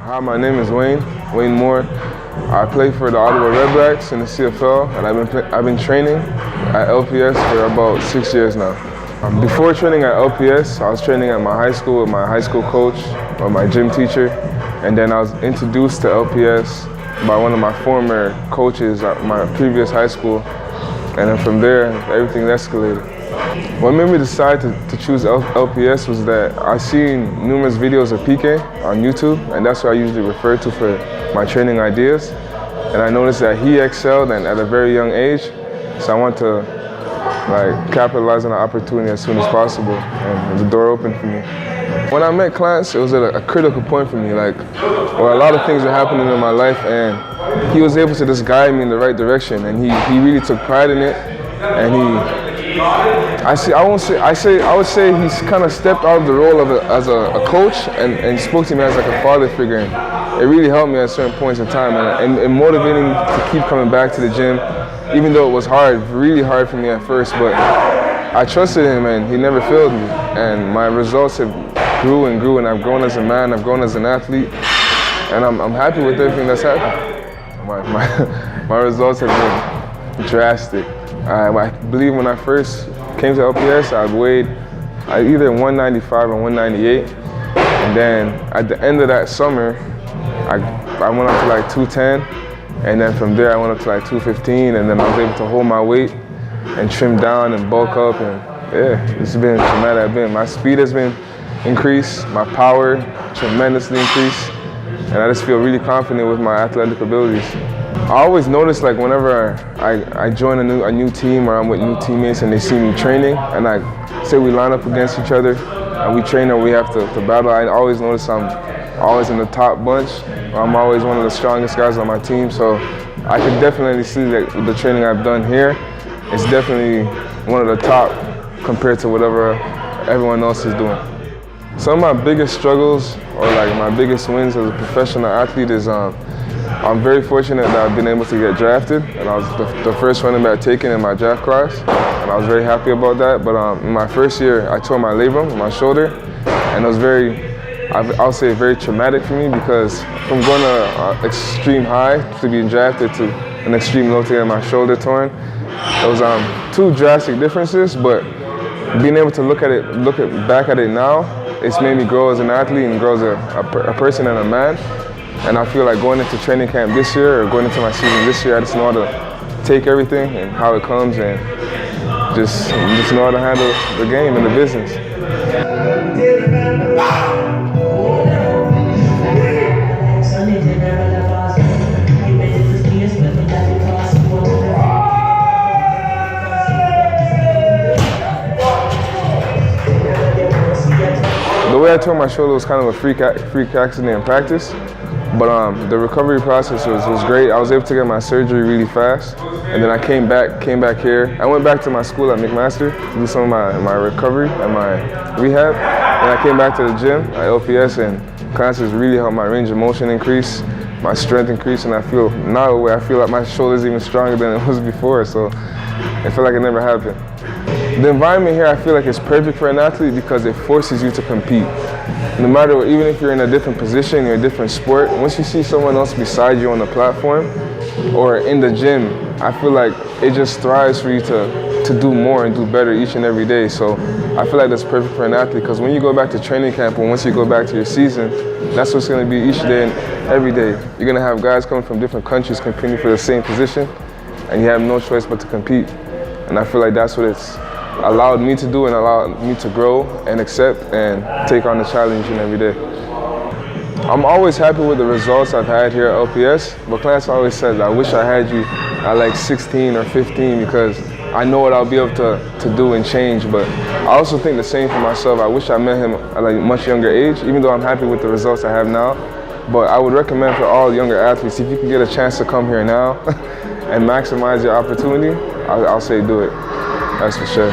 Hi, my name is Wayne Moore. I play for the Ottawa Redblacks in the CFL, and I've been training at LPS for about 6 years now. Before training at LPS, I was training at my high school with my high school coach or my gym teacher, and then I was introduced to LPS by one of my former coaches at my previous high school, and then from there, everything escalated. What made me decide to choose LPS was that I've seen numerous videos of PK on YouTube, and that's what I usually refer to for my training ideas. And I noticed that he excelled and at a very young age, so I want to capitalize on the opportunity as soon as possible, and the door opened for me. When I met Clarence, it was at a critical point for me, where a lot of things were happening in my life, and he was able to just guide me in the right direction, and he really took pride in it, and I would say he's kind of stepped out of the role of as a coach and spoke to me as like a father figure. And it really helped me at certain points in time and motivating me to keep coming back to the gym, even though it was hard, really hard for me at first. But I trusted him and he never failed me. And my results have grew and grew, and I've grown as a man, I've grown as an athlete, and I'm happy with everything that's happened. My results have been drastic. I believe when I first came to LPS, I weighed either 195 or 198. And then at the end of that summer, I went up to like 210. And then from there, I went up to like 215. And then I was able to hold my weight and trim down and bulk up. And yeah, it's been traumatic. My speed has been increased, my power tremendously increased. And I just feel really confident with my athletic abilities. I always notice whenever I join a new team or I'm with new teammates and they see me training and I say we line up against each other and we train or we have to battle, I always notice I'm always in the top bunch. I'm always one of the strongest guys on my team, so I can definitely see that with the training I've done here, it's definitely one of the top compared to whatever everyone else is doing. Some of my biggest struggles or my biggest wins as a professional athlete is I'm very fortunate that I've been able to get drafted, and I was the first running back taken in my draft class, and I was very happy about that. But in my first year, I tore my labrum in my shoulder, and it was I'll say very traumatic for me because from going to extreme high to being drafted to an extreme low to getting my shoulder torn, it was two drastic differences. But being able to look back at it now, it's made me grow as an athlete and grow as a person and a man. And I feel like going into training camp this year or going into my season this year, I just know how to take everything and how it comes and just know how to handle the game and the business. The way I tore my shoulder was kind of a freak accident in practice. But the recovery process was great. I was able to get my surgery really fast, and then I came back here. I went back to my school at McMaster to do some of my recovery and my rehab. And I came back to the gym at LPS, and classes really helped my range of motion increase, my strength increase, and I feel like my shoulder's even stronger than it was before. So I feel like it never happened. The environment here, I feel like it's perfect for an athlete because it forces you to compete. No matter what, even if you're in a different position, you're in a different sport, once you see someone else beside you on the platform or in the gym, I feel like it just thrives for you to do more and do better each and every day. So I feel like that's perfect for an athlete because when you go back to training camp and once you go back to your season, that's what's going to be each day and every day. You're going to have guys coming from different countries competing for the same position, and you have no choice but to compete. And I feel like that's what it's allowed me to do and allowed me to grow and accept and take on the challenge each and every day. I'm always happy with the results I've had here at LPS, but Clarence always says, I wish I had you at like 16 or 15 because I know what I'll be able to do and change, but I also think the same for myself. I wish I met him at a much younger age, even though I'm happy with the results I have now. But I would recommend for all younger athletes, if you can get a chance to come here now and maximize your opportunity, I'll say do it. That's for sure.